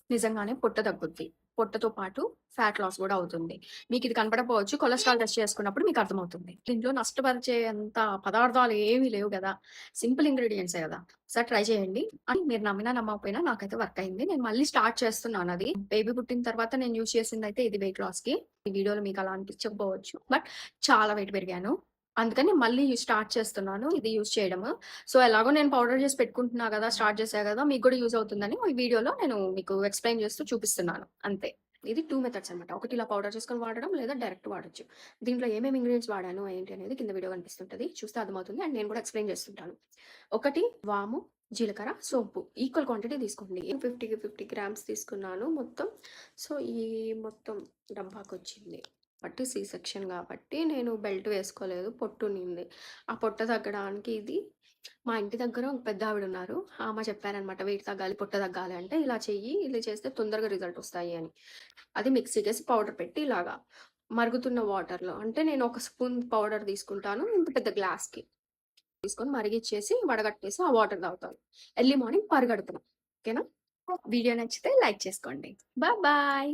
నిజంగానే పొట్ట తగ్గుద్ది. పొట్టతో పాటు ఫ్యాట్ లాస్ గూడా అవుతుంది. మీకిది కనపడకపోవచ్చు. కొలెస్ట్రాల్ టెస్ట్ చేసుకున్నప్పుడు మీకర్థమవుతుంది. దీంట్లో నష్టపరిచేంత పదార్థాలు ఏమి లేవు గదా! సింపుల్ ఇంగ్రీడియెంట్సే గదా! ఒకసారి ట్రై చేయండి. అని మీరు నమ్మినా నమ్మకపోయినా నాకైతే వర్క్ అయింది. నేను మళ్ళీ స్టార్ట్ చేస్తున్నానది. బేబీ పుట్టిన తర్వాత నేను యూజ్ చేసిందయితే ఇది వెయిట్ లాస్‌కి. ఈ వీడియోలో మీకలా అనిపించకపోవచ్చు. బట్ చాలా వెయిట్ పెరిగాను. అందుకని మళ్ళీ స్టార్ట్ చేస్తున్నాను ఇది యూజ్ చేయడము. సో, ఎలాగో నేను పౌడర్ చేసి పెట్టుకుంటున్నా గదా! స్టార్ట్ చేశా గదా! మీకు గూడా యూజ్ అవుతుందని ఈ వీడియోలో నేను మీకు ఎక్స్‌ప్లెయిన్ చేస్తూ చూపిస్తున్నాను. అంతే. ఇది 2 మెథడ్స్ అనమాట. ఒకటి ఇలా పౌడర్ చేసుకొని వాడడం లేదా డైరెక్ట్ వాడొచ్చు. దీంట్లో ఏమేమి ఇంగ్రీడియెంట్స్ వాడాను ఏంటి అనేది కింద వీడియో కనిపిస్తుంటది. చూస్తే అర్థమవుతుంది. అండ్ నేను కూడా ఎక్స్‌ప్లెయిన్ చేస్తుంటాను. ఒకటి వాము, జీలకర్ర, సోంపు ఈక్వల్ క్వాంటిటీ తీసుకోండి. 50కి 50 గ్రామ్స్ తీసుకున్నాను మొత్తం. సో, ఈ మొత్తం డబ్బాకొచ్చింది. బట్ సి సెక్షన్ కాబట్టి నేను బెల్ట్ వేసుకోలేదు. పొట్టున్నింది. ఆ పొట్ట తగ్గడానికి ఇది మా ఇంటి దగ్గర ఒక పెద్దావిడున్నారు. ఆమె చెప్పారనమాట. వెయిట్ తగ్గాలి, పొట్ట తగ్గాలి అంటే ఇలా చెయ్యి, ఇలా చేస్తే తొందరగా రిజల్ట్ వస్తాయి అని. అది మిక్సీకేసి పౌడర్ పెట్టి ఇలాగా మరుగుతున్న వాటర్‌లో అంటే నేను ఒక స్పూన్ పౌడర్ తీసుకుంటాను. ఇంత పెద్ద గ్లాస్‌కి తీసుకొని మరిగిచ్చేసి, వడగట్టేసి ఆ వాటర్ తాగుతాను. ఎర్లీ మార్నింగ్ పరిగడుపున. ఓకేనా? వీడియో నచ్చితే లైక్ చేసుకోండి. బాయ్.